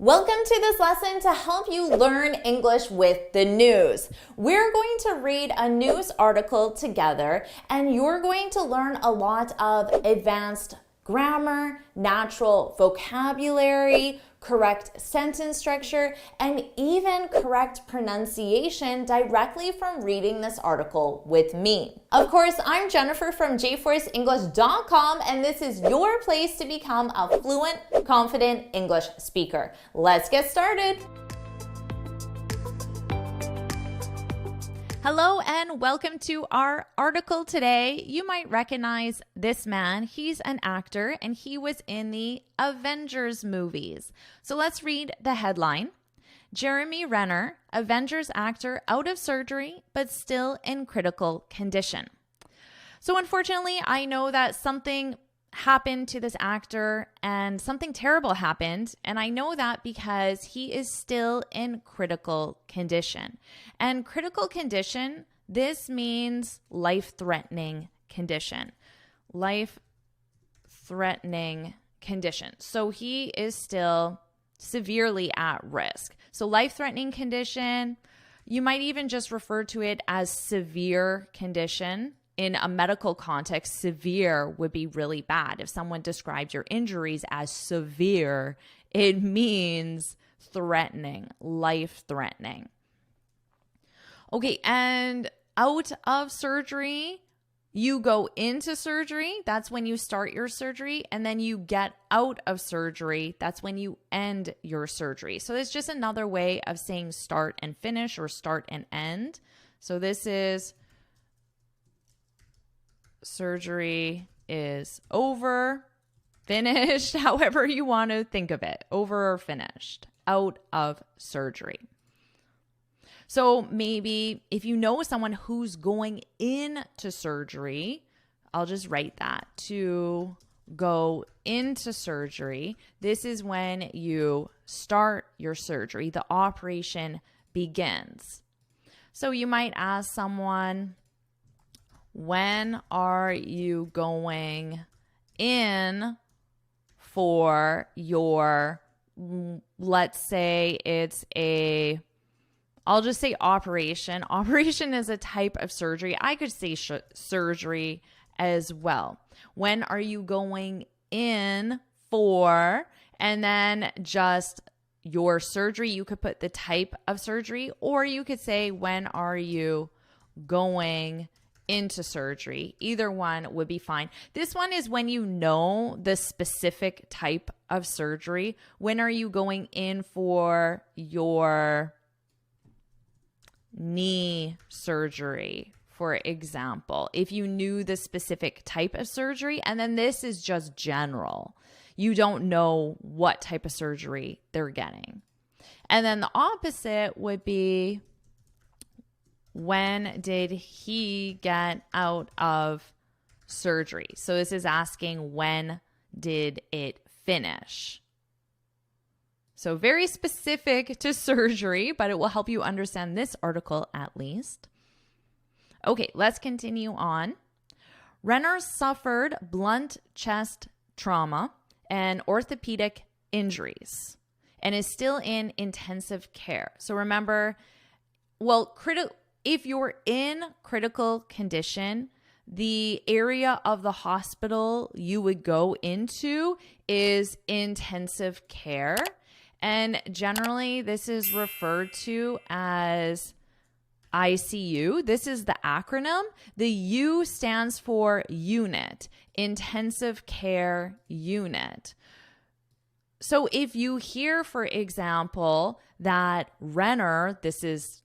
Welcome to this lesson to help you learn English with the news. We're going to read a news article together, and you're going to learn a lot of advanced grammar, natural vocabulary, correct sentence structure, and even correct pronunciation directly from reading this article with me. Of course, I'm Jennifer from jforceenglish.com, and this is your place to become a fluent, confident English speaker. Let's get started. Hello and welcome to our article today. You might recognize this man. He's an actor and he was in the Avengers movies. So let's read the headline. Jeremy Renner, Avengers actor out of surgery but still in critical condition. So unfortunately, I know that something happened to this actor and something terrible happened, and I know that because he is still in critical condition. And critical condition, this means life-threatening condition. Life-threatening condition. So he is still severely at risk. So life-threatening condition, you might even just refer to it as severe condition. In a medical context, severe would be really bad. If someone described your injuries as severe, it means threatening, life-threatening. Okay, and out of surgery, you go into surgery. That's when you start your surgery. And then you get out of surgery. That's when you end your surgery. So it's just another way of saying start and finish or start and end. So this is surgery is over, finished, however you want to think of it, over or finished, out of surgery. So maybe if you know someone who's going into surgery, I'll just write that, to go into surgery. This is when you start your surgery. The operation begins. So you might ask someone, when are you going in for your, let's say I'll just say operation. Operation is a type of surgery. I could say surgery as well. When are you going in for, and then just your surgery? You could put the type of surgery, or you could say, when are you going into surgery? Either one would be fine. This one is when you know the specific type of surgery. When are you going in for your knee surgery, for example? If you knew the specific type of surgery, and then this is just general. You don't know what type of surgery they're getting. And then the opposite would be, when did he get out of surgery? So this is asking, when did it finish? So very specific to surgery, but it will help you understand this article at least. Okay, let's continue on. Renner suffered blunt chest trauma and orthopedic injuries and is still in intensive care. So remember, if you're in critical condition, the area of the hospital you would go into is intensive care. And generally, this is referred to as ICU. This is the acronym. The U stands for unit, intensive care unit. So if you hear, for example, that Renner, this is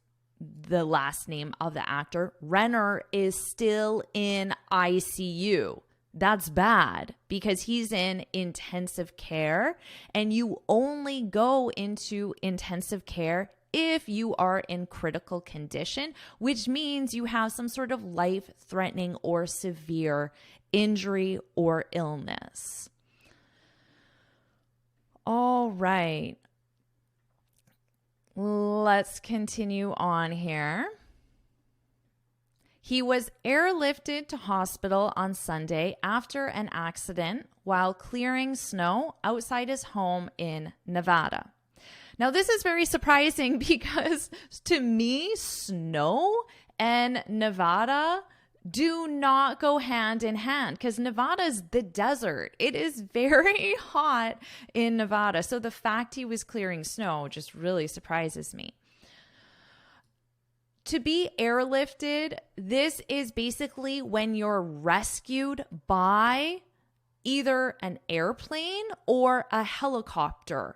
the last name of the actor, Renner is still in ICU. That's bad because he's in intensive care, and you only go into intensive care if you are in critical condition, which means you have some sort of life-threatening or severe injury or illness. All right. Let's continue on here. He was airlifted to hospital on Sunday after an accident while clearing snow outside his home in Nevada. Now, this is very surprising because to me, snow and Nevada do not go hand in hand because Nevada is the desert. It is very hot in Nevada. So the fact he was clearing snow just really surprises me. To be airlifted, this is basically when you're rescued by either an airplane or a helicopter,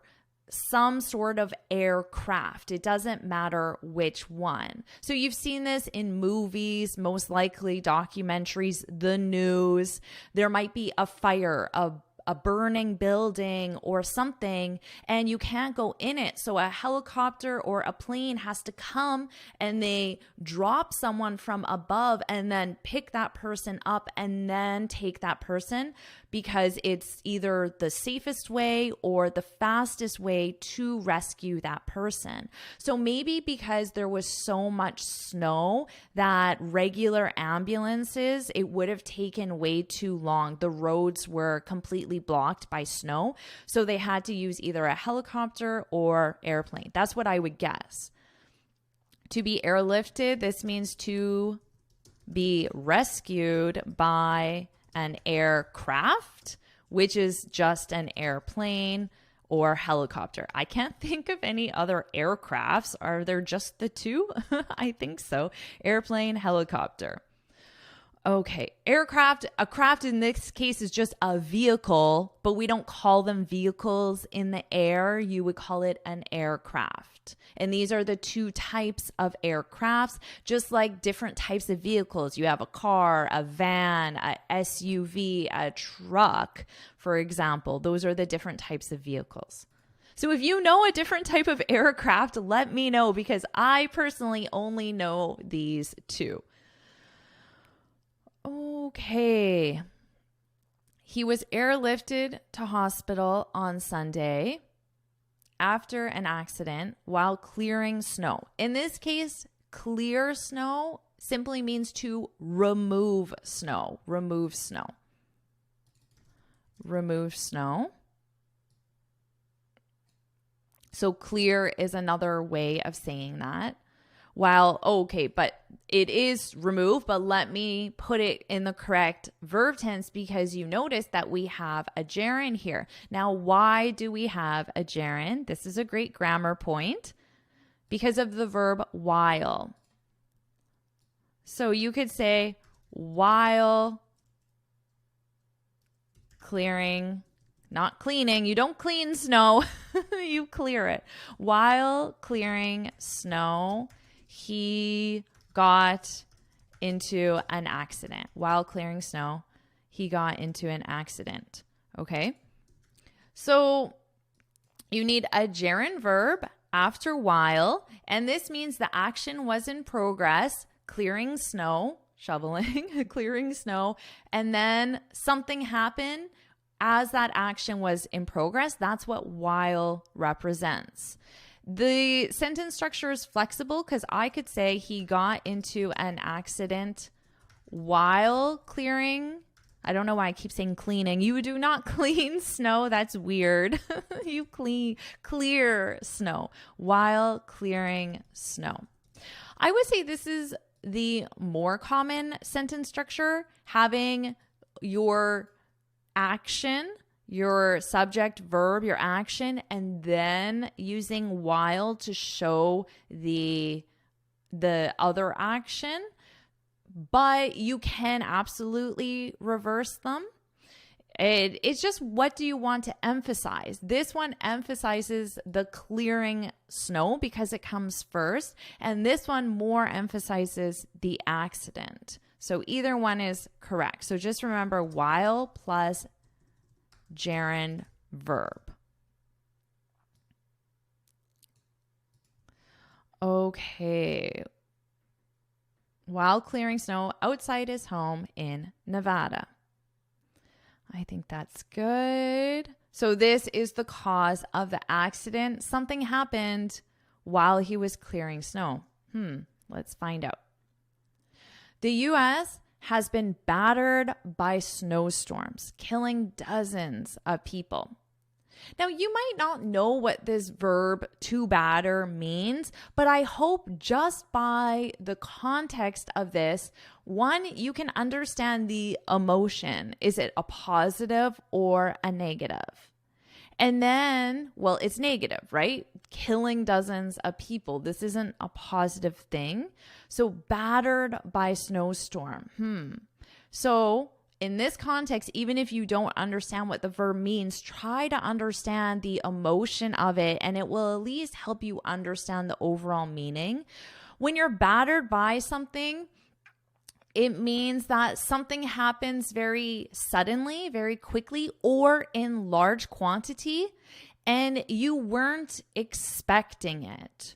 some sort of aircraft. It doesn't matter which one. So you've seen this in movies, most likely documentaries, the news. There might be a fire, a burning building or something, and you can't go in it. So a helicopter or a plane has to come and they drop someone from above and then pick that person up and then take that person because it's either the safest way or the fastest way to rescue that person. So maybe because there was so much snow that regular ambulances, it would have taken way too long. The roads were completely blocked by snow. So they had to use either a helicopter or airplane. That's what I would guess. To be airlifted, this means to be rescued by an aircraft, which is just an airplane or helicopter. I can't think of any other aircrafts. Are there just the two? I think so. Airplane, helicopter. Okay, aircraft, a craft in this case is just a vehicle, but we don't call them vehicles in the air. You would call it an aircraft. And these are the two types of aircrafts, just like different types of vehicles. You have a car, a van, a SUV, a truck, for example. Those are the different types of vehicles. So if you know a different type of aircraft, let me know because I personally only know these two. Okay. He was airlifted to hospital on Sunday after an accident while clearing snow. In this case, clear snow simply means to remove snow. Remove snow. Remove snow. So clear is another way of saying that. But it is remove, but let me put it in the correct verb tense because you notice that we have a gerund here. Now, why do we have a gerund? This is a great grammar point because of the verb while. So you could say while clearing, not cleaning. You don't clean snow, you clear it. While clearing snow, he got into an accident. While clearing snow, he got into an accident. Okay. So you need a gerund verb after while, and this means the action was in progress, clearing snow, shoveling, clearing snow, and then something happened as that action was in progress. That's what while represents. The sentence structure is flexible because I could say he got into an accident while clearing. I don't know why I keep saying cleaning. You do not clean snow. That's weird. You clear snow while clearing snow. I would say this is the more common sentence structure, having your action, your subject, verb, your action, and then using while to show the other action. But you can absolutely reverse them. It's just what do you want to emphasize? This one emphasizes the clearing snow because it comes first, and this one more emphasizes the accident. So either one is correct. So just remember while plus gerund verb. Okay. While clearing snow outside his home in Nevada. I think that's good. So this is the cause of the accident. Something happened while he was clearing snow. Let's find out. The U.S. has been battered by snowstorms, killing dozens of people. Now, you might not know what this verb to batter means, but I hope just by the context of this, one, you can understand the emotion. Is it a positive or a negative? And then, well, it's negative, right? Killing dozens of people. This isn't a positive thing. So battered by snowstorm. So in this context, even if you don't understand what the verb means, try to understand the emotion of it, and it will at least help you understand the overall meaning. When you're battered by something, it means that something happens very suddenly, very quickly, or in large quantity, and you weren't expecting it.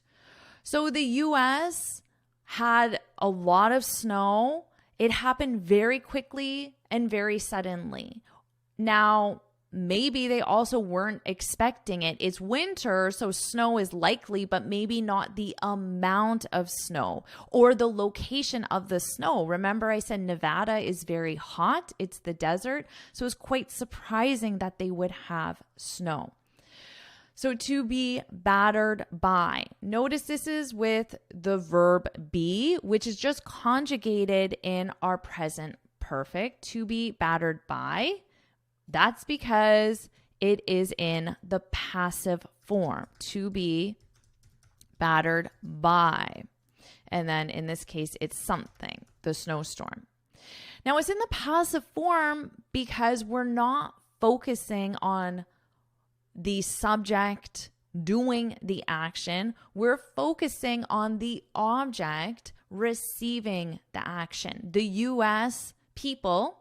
So the US had a lot of snow. It happened very quickly and very suddenly. Now, maybe they also weren't expecting it. It's winter, so snow is likely, but maybe not the amount of snow or the location of the snow. Remember, I said Nevada is very hot. It's the desert. So it's quite surprising that they would have snow. So to be battered by. Notice this is with the verb be, which is just conjugated in our present perfect. To be battered by. That's because it is in the passive form. To be battered by. And then in this case, it's something, the snowstorm. Now it's in the passive form because we're not focusing on the subject doing the action. We're focusing on the object receiving the action. The US people,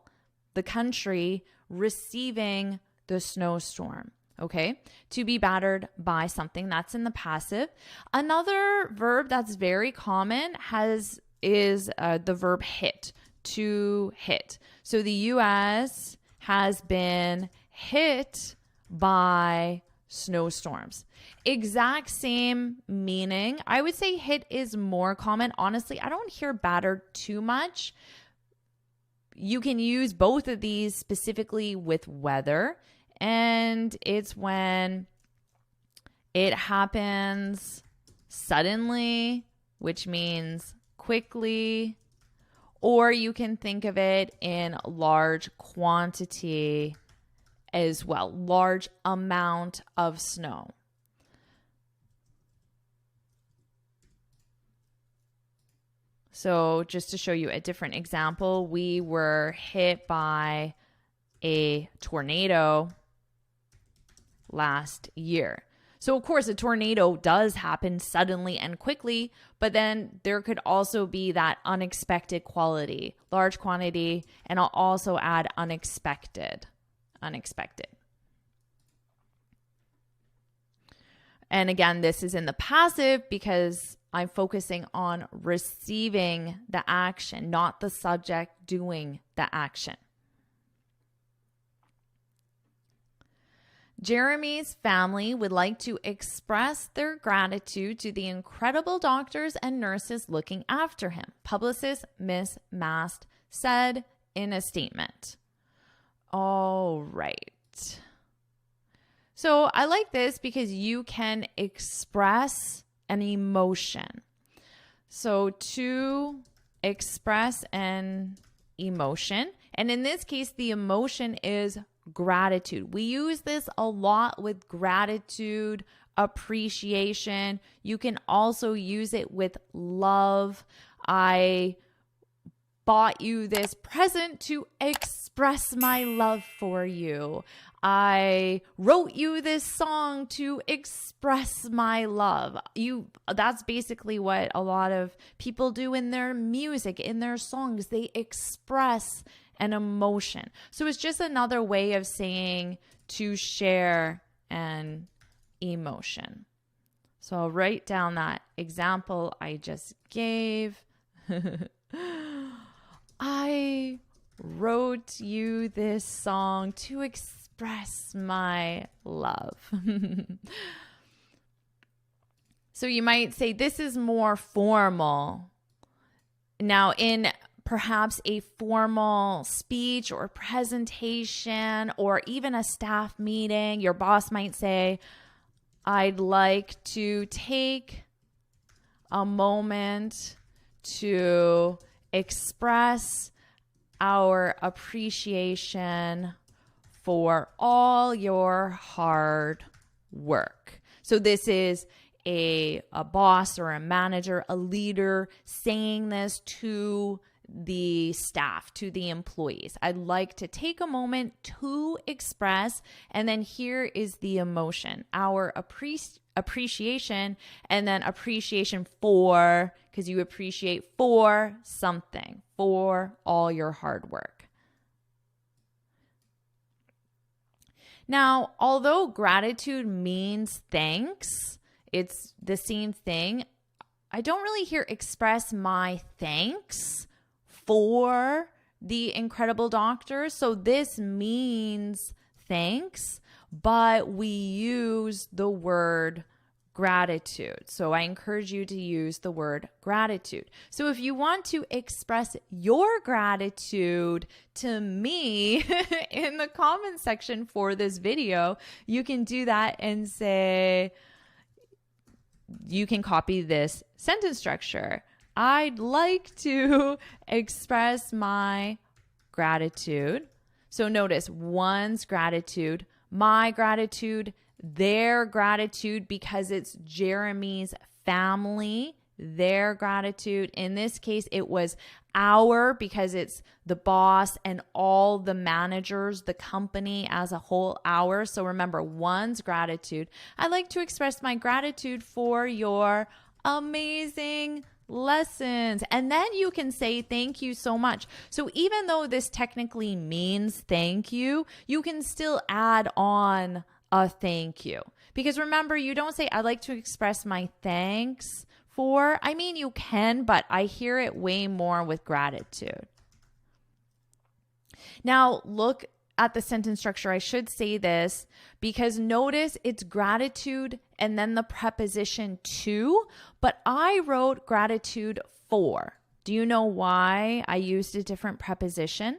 the country, receiving the snowstorm. Okay, to be battered by something, that's in the passive. Another verb that's very common is the verb hit, to hit. So the US has been hit by snowstorms. Exact same meaning. I would say hit is more common. Honestly, I don't hear battered too much. You can use both of these specifically with weather, and it's when it happens suddenly, which means quickly, or you can think of it in large quantity as well, large amount of snow. So just to show you a different example, we were hit by a tornado last year. So of course, a tornado does happen suddenly and quickly, but then there could also be that unexpected quality, large quantity, and I'll also add unexpected. And again, this is in the passive because I'm focusing on receiving the action, not the subject doing the action. Jeremy's family would like to express their gratitude to the incredible doctors and nurses looking after him, publicist Miss Mast said in a statement. All right. So I like this because you can express an emotion. So to express an emotion, and in this case, the emotion is gratitude. We use this a lot with gratitude, appreciation. You can also use it with love. I bought you this present to express my love for you. I wrote you this song to express my love. That's basically what a lot of people do in their music, in their songs. They express an emotion. So it's just another way of saying to share an emotion. So I'll write down that example I just gave. I wrote you this song to express my love. So you might say this is more formal. Now in perhaps a formal speech or presentation or even a staff meeting, your boss might say, I'd like to take a moment to express our appreciation for all your hard work. So this is a boss or a manager, a leader saying this to the staff, to the employees. I'd like to take a moment to express, and then here is the emotion, our appreciation, and then appreciation for, because you appreciate for something, for all your hard work. Now, although gratitude means thanks, it's the same thing, I don't really hear express my thanks for the incredible doctor. So this means thanks, but we use the word gratitude. So I encourage you to use the word gratitude. So if you want to express your gratitude to me in the comment section for this video, you can do that and say, you can copy this sentence structure. I'd like to express my gratitude. So notice one's gratitude, my gratitude, their gratitude, because it's Jeremy's family, their gratitude. In this case, it was our, because it's the boss and all the managers, the company as a whole, our. So remember, one's gratitude. I'd like to express my gratitude for your amazing lessons. And then you can say thank you so much. So even though this technically means thank you, you can still add on a thank you. Because remember, you don't say I'd like to express my thanks for. I mean, you can, but I hear it way more with gratitude. Now, look at the sentence structure. I should say this because notice it's gratitude and then the preposition to, but I wrote gratitude for. Do you know why I used a different preposition?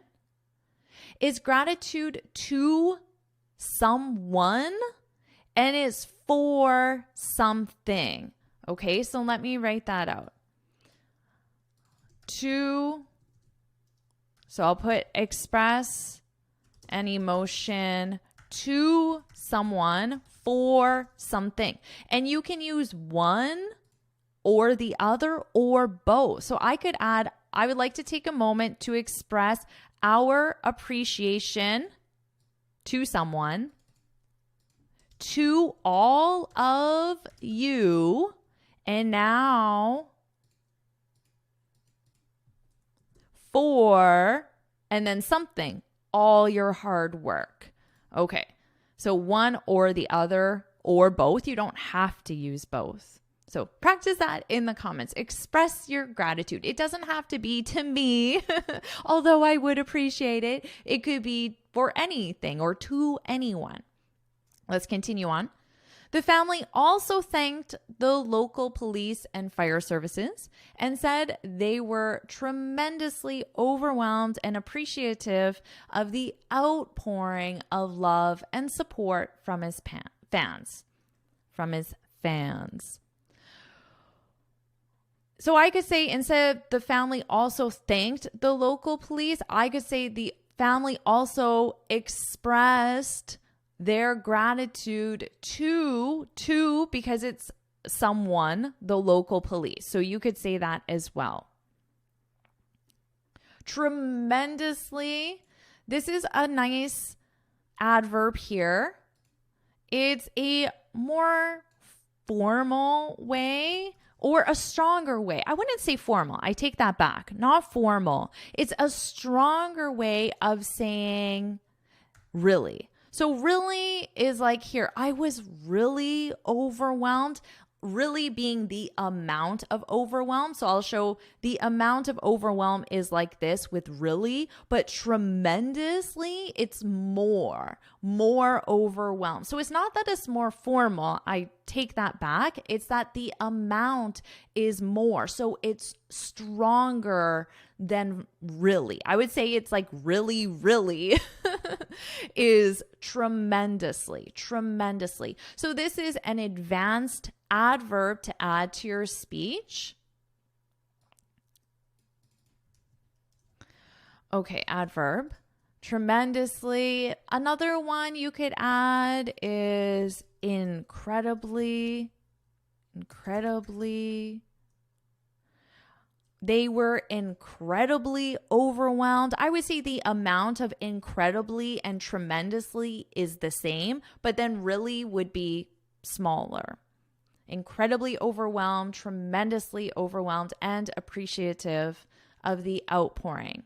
Is gratitude to someone and is for something. Okay, so let me write that out. To, so I'll put express an emotion to someone for something. And you can use one or the other or both. So I could add, I would like to take a moment to express our appreciation to someone, to all of you, and now for, and then something, all your hard work. Okay, so one or the other or both. You don't have to use both. So practice that in the comments. Express your gratitude. It doesn't have to be to me, although I would appreciate it. It could be for anything or to anyone. Let's continue on. The family also thanked the local police and fire services and said they were tremendously overwhelmed and appreciative of the outpouring of love and support from his fans. So I could say, instead of the family also thanked the local police, I could say the family also expressed their gratitude to, because it's someone, the local police. So you could say that as well. Tremendously. This is a nice adverb here. It's a more formal way or a stronger way. I wouldn't say formal. I take that back. Not formal. It's a stronger way of saying really. So really is like here, I was really overwhelmed. really being the amount of overwhelm. So I'll show the amount of overwhelm is like this with really, but tremendously, it's more overwhelmed. So it's not that it's more formal. I take that back. It's that the amount is more. So it's stronger than really. I would say it's like really is tremendously. So this is an advanced adverb to add to your speech. Okay, adverb. Tremendously. Another one you could add is incredibly. They were incredibly overwhelmed. I would say the amount of incredibly and tremendously is the same, but then really would be smaller. Incredibly overwhelmed, tremendously overwhelmed, and appreciative of the outpouring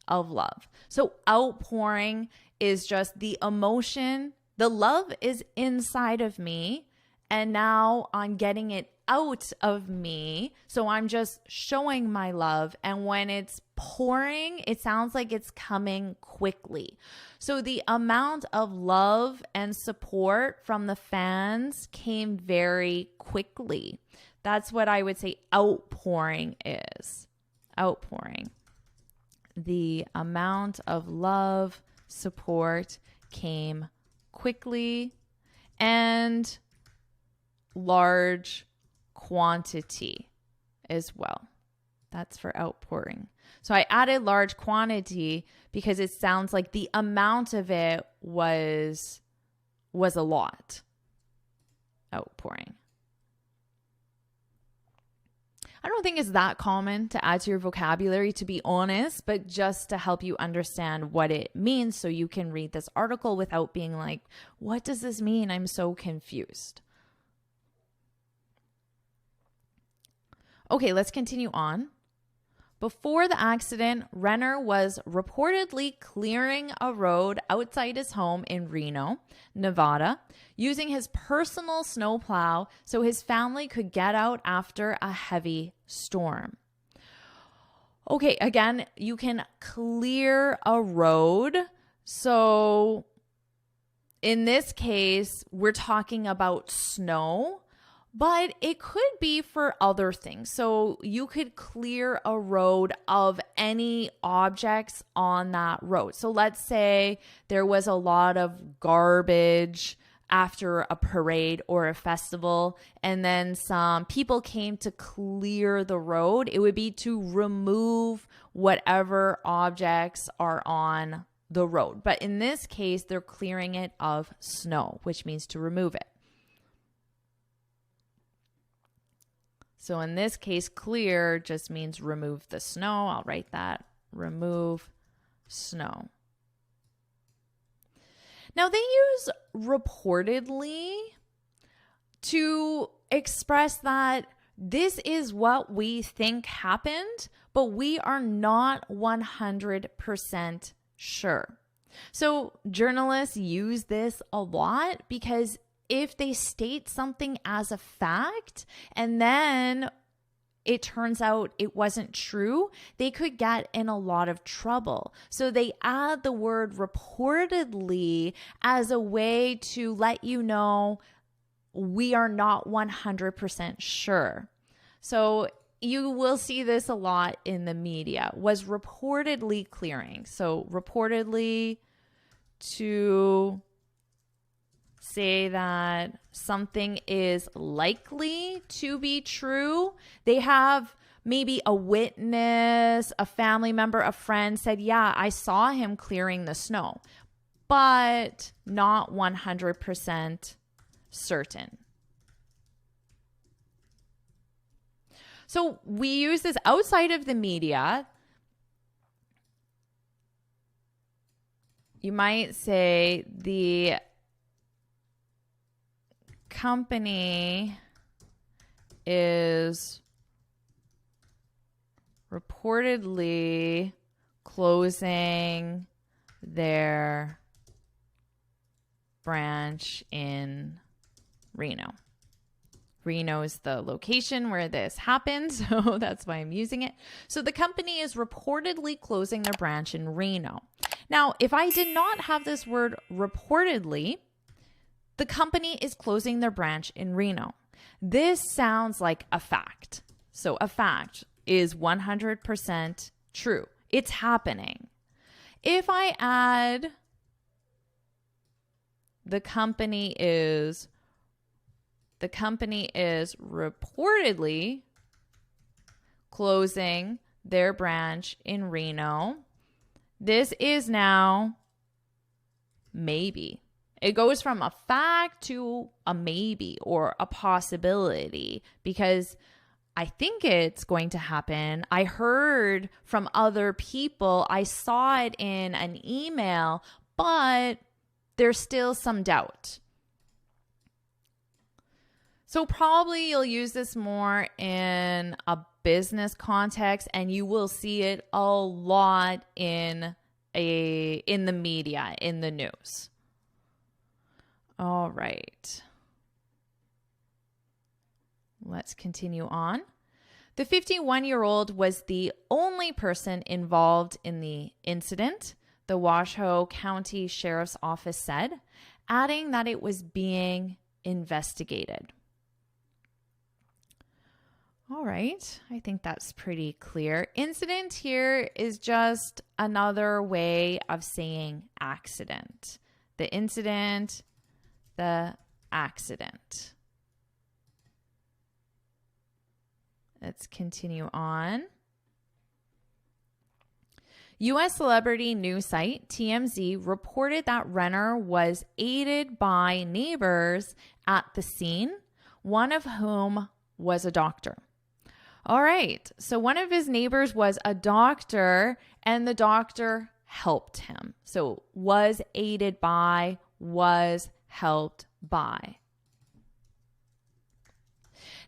of love. So outpouring is just the emotion. The love is inside of me, and now I'm getting it out of me. So I'm just showing my love. And when it's pouring, it sounds like it's coming quickly. So the amount of love and support from the fans came very quickly. That's what I would say outpouring is. Outpouring. The amount of love, support came quickly and large quantity as well. That's for outpouring. So I added large quantity because it sounds like the amount of it was a lot. Outpouring. I don't think it's that common to add to your vocabulary, to be honest, but just to help you understand what it means so you can read this article without being like, what does this mean? I'm so confused. Okay, let's continue on. Before the accident, Renner was reportedly clearing a road outside his home in Reno, Nevada, using his personal snowplow so his family could get out after a heavy storm. Okay, again, you can clear a road. So in this case, we're talking about snow. But it could be for other things. So you could clear a road of any objects on that road. So let's say there was a lot of garbage after a parade or a festival, and then some people came to clear the road. It would be to remove whatever objects are on the road. But in this case, they're clearing it of snow, which means to remove it. So in this case, clear just means remove the snow. I'll write that. Remove snow. Now they use reportedly to express that this is what we think happened, but we are not 100% sure. So journalists use this a lot because if they state something as a fact and then it turns out it wasn't true, they could get in a lot of trouble. So they add the word reportedly as a way to let you know we are not 100% sure. So you will see this a lot in the media, was reportedly clearing. So reportedly to say that something is likely to be true. They have maybe a witness, a family member, a friend said, yeah, I saw him clearing the snow, but not 100% certain. So we use this outside of the media. You might say the company is reportedly closing their branch in Reno. Reno is the location where this happened, so that's why I'm using it. So the company is reportedly closing their branch in Reno. Now, if I did not have this word reportedly, the company is closing their branch in Reno. This sounds like a fact. So a fact is 100% true. It's happening. If I add the company is reportedly closing their branch in Reno, this is now maybe. It goes from a fact to a maybe or a possibility because I think it's going to happen. I heard from other people. I saw it in an email, but there's still some doubt. So probably you'll use this more in a business context, and you will see it a lot in the media, in the news. All right. Let's continue on. The 51-year-old was the only person involved in the incident, the Washoe County Sheriff's Office said, adding that it was being investigated. All right, I think that's pretty clear. Incident here is just another way of saying accident. The incident, the accident. Let's continue on. U.S. celebrity news site TMZ reported that Renner was aided by neighbors at the scene, one of whom was a doctor. All right, so one of his neighbors was a doctor, and the doctor helped him. So was aided by, was helped by.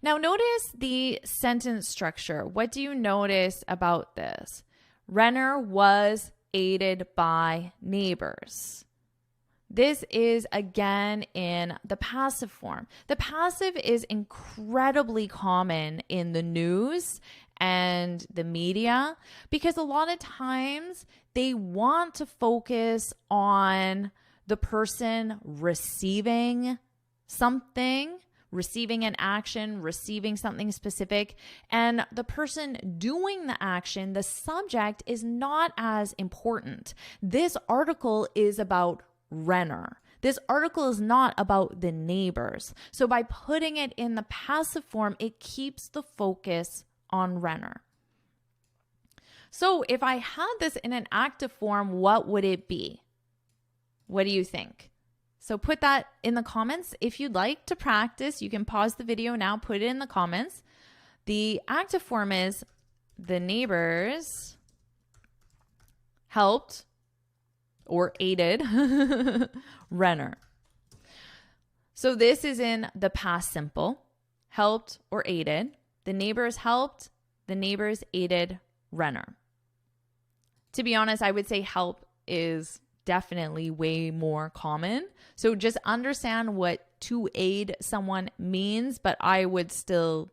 Now notice the sentence structure. What do you notice about this? Renner was aided by neighbors. This is again in the passive form. The passive is incredibly common in the news and the media because a lot of times they want to focus on the person receiving something, receiving an action, receiving something specific, and the person doing the action, the subject, is not as important. This article is about Renner. This article is not about the neighbors. So by putting it in the passive form, it keeps the focus on Renner. So if I had this in an active form, what would it be? What do you think? So put that in the comments. If you'd like to practice, you can pause the video now, put it in the comments. The active form is the neighbors helped or aided Renner. So this is in the past simple, helped or aided. The neighbors helped, the neighbors aided Renner. To be honest, I would say help is definitely way more common. So just understand what to aid someone means, but I would still,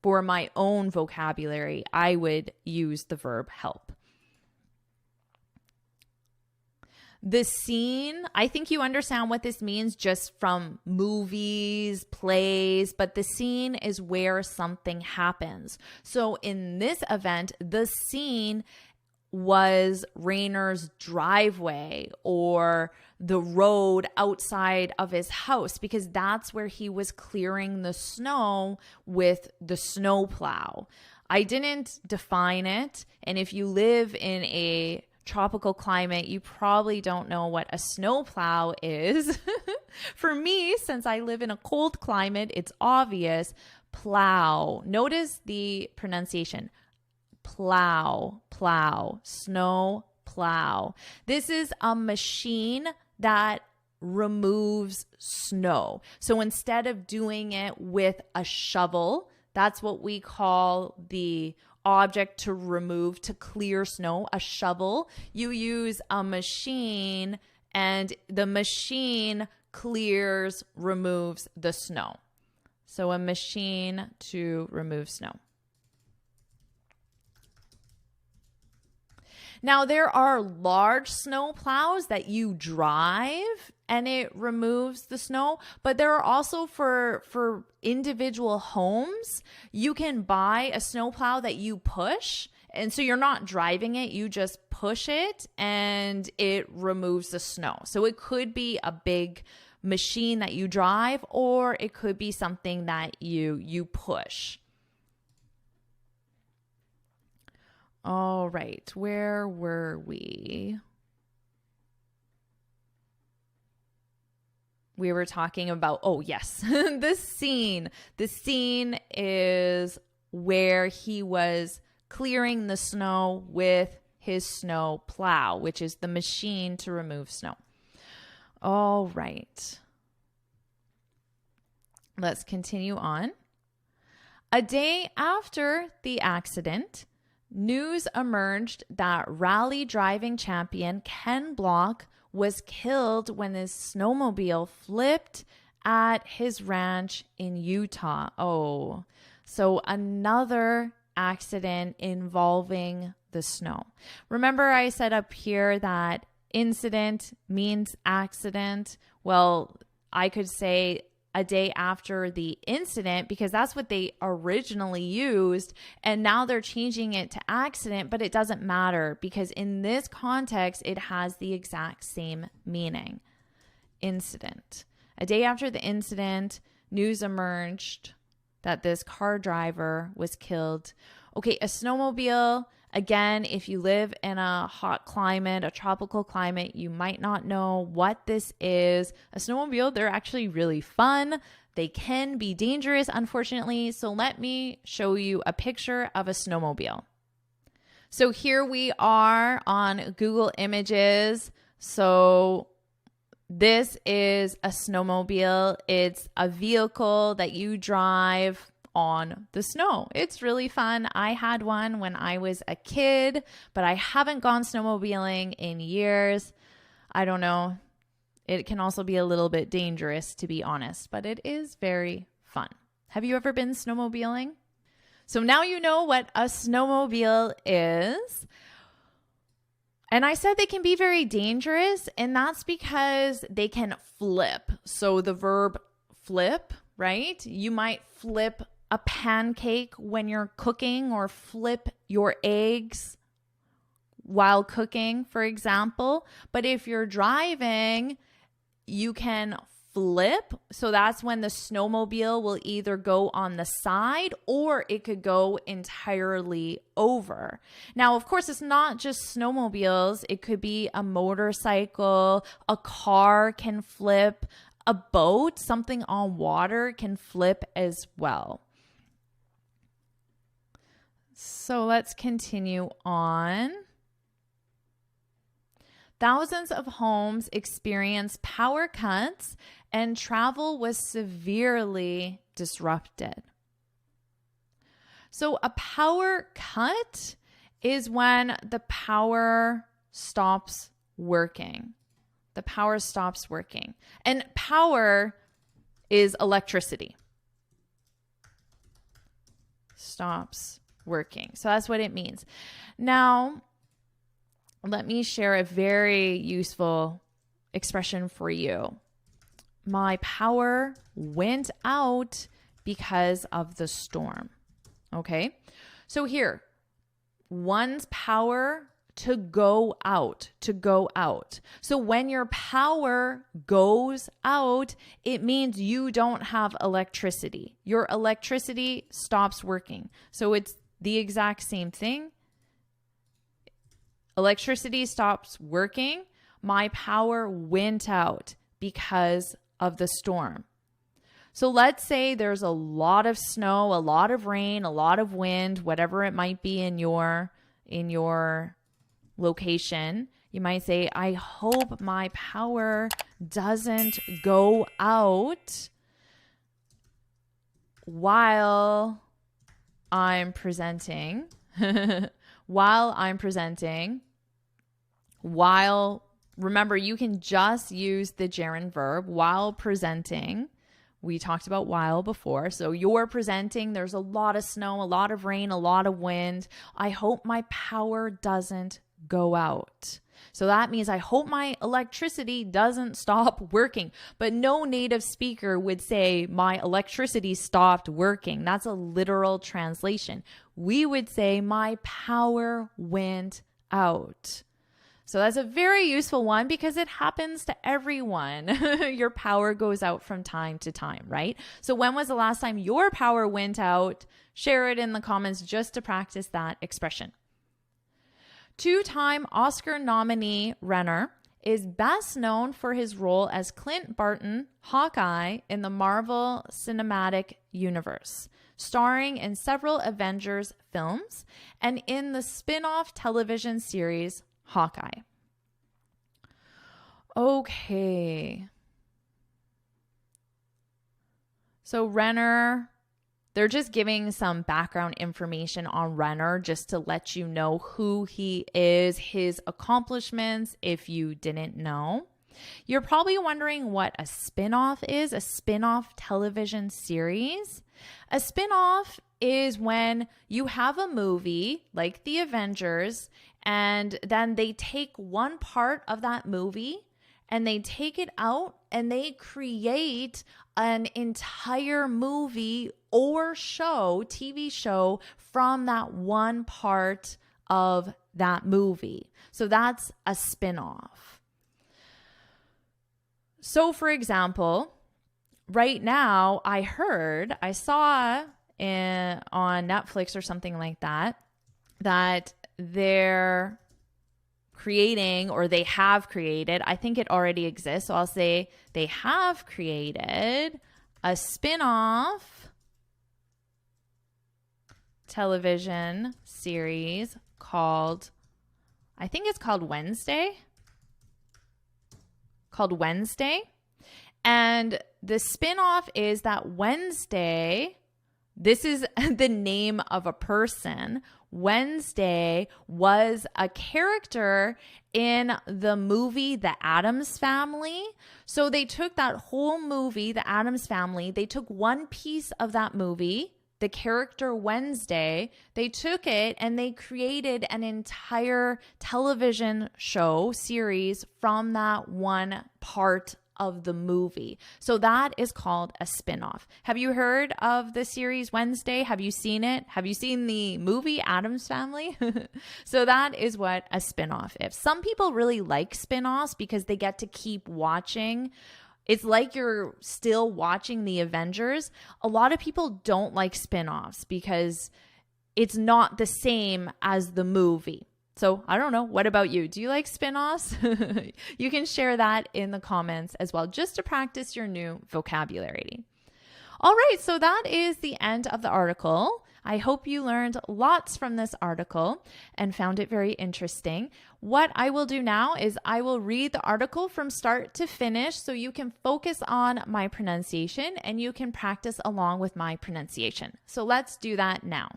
for my own vocabulary, I would use the verb help. The scene, I think you understand what this means just from movies, plays, but the scene is where something happens. So in this event, the scene was Rayner's driveway or the road outside of his house because that's where he was clearing the snow with the snowplow. I didn't define it, and if you live in a tropical climate, you probably don't know what a snowplow is. For me, since I live in a cold climate, it's obvious. Plow. Notice the pronunciation. Plow, plow, snow plow. This is a machine that removes snow. So instead of doing it with a shovel, that's what we call the object to remove, to clear snow, a shovel. You use a machine and the machine clears, removes the snow. So a machine to remove snow. Now, there are large snow plows that you drive and it removes the snow, but there are also for individual homes, you can buy a snow plow that you push. And so you're not driving it, you just push it and it removes the snow. So it could be a big machine that you drive, or it could be something that you push. All right, where were we? We were talking about, oh yes, this scene. The scene is where he was clearing the snow with his snow plow, which is the machine to remove snow. All right. Let's continue on. A day after the accident, news emerged that rally driving champion Ken Block was killed when his snowmobile flipped at his ranch in Utah. Oh, so another accident involving the snow. Remember I said up here that incident means accident? Well, I could say a day after the incident because that's what they originally used, and now they're changing it to accident, but it doesn't matter because in this context, it has the exact same meaning. Incident. A day after the incident, news emerged that this car driver was killed. Okay, a snowmobile. Again, if you live in a hot climate, a tropical climate, you might not know what this is. A snowmobile, they're actually really fun. They can be dangerous, unfortunately. So let me show you a picture of a snowmobile. So here we are on Google Images. So this is a snowmobile. It's a vehicle that you drive on the snow. It's really fun. I had one when I was a kid, but I haven't gone snowmobiling in years. I don't know. It can also be a little bit dangerous, to be honest, but it is very fun. Have you ever been snowmobiling? So now you know what a snowmobile is. And I said they can be very dangerous, and that's because they can flip. So the verb flip, right? You might flip a pancake when you're cooking, or flip your eggs while cooking, for example. But if you're driving, you can flip. So that's when the snowmobile will either go on the side or it could go entirely over. Now, of course, it's not just snowmobiles. It could be a motorcycle, a car can flip, a boat, something on water can flip as well. So let's continue on. Thousands of homes experienced power cuts and travel was severely disrupted. So a power cut is when the power stops working. The power stops working. And power is electricity. Stops working. So that's what it means. Now, let me share a very useful expression for you. My power went out because of the storm. Okay? So here, one's power to go out, to go out. So when your power goes out, it means you don't have electricity. Your electricity stops working. So it's the exact same thing. Electricity stops working. My power went out because of the storm. So let's say there's a lot of snow, a lot of rain, a lot of wind, whatever it might be in your location. You might say, I hope my power doesn't go out while I'm presenting. Remember, you can just use the gerund verb while presenting, We talked about while before. So you're presenting, there's a lot of snow, a lot of rain, a lot of wind. I hope my power doesn't go out. So that means I hope my electricity doesn't stop working. But no native speaker would say my electricity stopped working. That's a literal translation. We would say my power went out. So that's a very useful one because it happens to everyone. Your power goes out from time to time, right? So when was the last time your power went out? Share it in the comments just to practice that expression. Two-time Oscar nominee Renner is best known for his role as Clint Barton, Hawkeye, in the Marvel Cinematic Universe, starring in several Avengers films and in the spin-off television series Hawkeye. Okay. So Renner, they're just giving some background information on Renner just to let you know who he is, his accomplishments, if you didn't know. You're probably wondering what a spin-off is, a spin-off television series. A spin-off is when you have a movie like The Avengers, and then they take one part of that movie and they take it out and they create an entire movie or show, TV show, from that one part of that movie. So that's a spin-off. So for example, right now I saw on Netflix or something like that they're creating, or they have created, I think it already exists, so I'll say they have created a spin-off television series called, I think it's called Wednesday. And the spin-off is that Wednesday, this is the name of a person. Wednesday was a character in the movie The Addams Family. So they took that whole movie, The Addams Family, they took one piece of that movie, the character Wednesday, they took it and they created an entire television show series from that one part of the movie. So that is called a spin-off. Have you heard of the series Wednesday? Have you seen it? Have you seen the movie Addams Family? So that is what a spin-off is. Some people really like spin-offs because they get to keep watching. It's like you're still watching the Avengers. A lot of people don't like spin-offs because it's not the same as the movie. So I don't know. What about you? Do you like spin-offs? You can share that in the comments as well, just to practice your new vocabulary. All right, so that is the end of the article. I hope you learned lots from this article and found it very interesting. What I will do now is I will read the article from start to finish so you can focus on my pronunciation and you can practice along with my pronunciation. So let's do that now.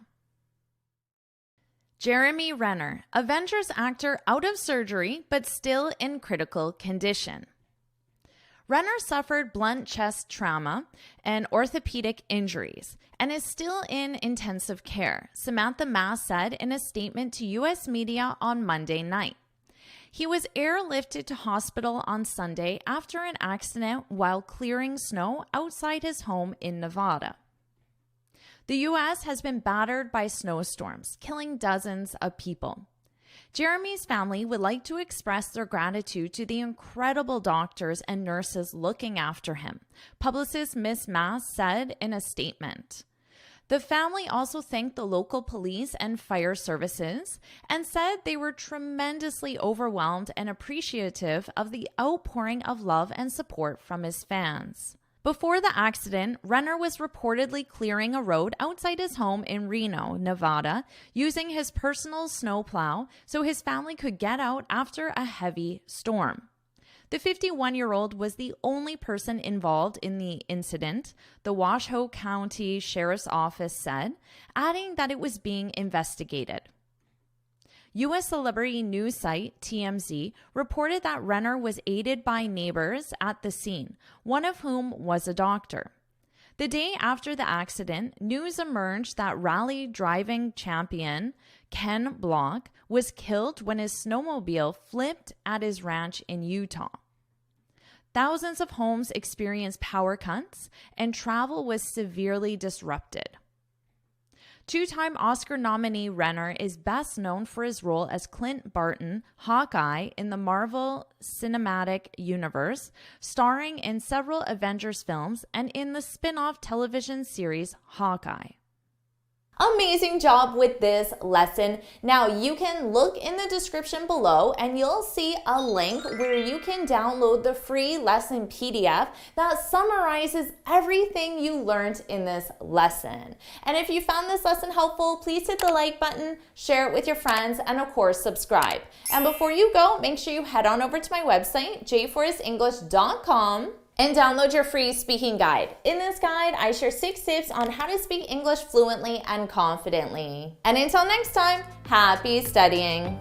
Jeremy Renner, Avengers actor out of surgery but still in critical condition. Renner suffered blunt chest trauma and orthopedic injuries and is still in intensive care, Samantha Mass said in a statement to U.S. media on Monday night. He was airlifted to hospital on Sunday after an accident while clearing snow outside his home in Nevada. The U.S. has been battered by snowstorms, killing dozens of people. Jeremy's family would like to express their gratitude to the incredible doctors and nurses looking after him, publicist Miss Mass said in a statement. The family also thanked the local police and fire services and said they were tremendously overwhelmed and appreciative of the outpouring of love and support from his fans. Before the accident, Renner was reportedly clearing a road outside his home in Reno, Nevada, using his personal snowplow so his family could get out after a heavy storm. The 51-year-old was the only person involved in the incident, the Washoe County Sheriff's Office said, adding that it was being investigated. U.S. celebrity news site TMZ reported that Renner was aided by neighbors at the scene, one of whom was a doctor. The day after the accident, news emerged that rally driving champion Ken Block was killed when his snowmobile flipped at his ranch in Utah. Thousands of homes experienced power cuts, and travel was severely disrupted. Two-time Oscar nominee Renner is best known for his role as Clint Barton, Hawkeye, in the Marvel Cinematic Universe, starring in several Avengers films and in the spin-off television series Hawkeye. Amazing job with this lesson. Now you can look in the description below and you'll see a link where you can download the free lesson PDF that summarizes everything you learned in this lesson. And if you found this lesson helpful, please hit the like button, share it with your friends, and of course subscribe. And before you go, make sure you head on over to my website, jforrestenglish.com, and download your free speaking guide. In this guide, I share 6 tips on how to speak English fluently and confidently. And until next time, happy studying.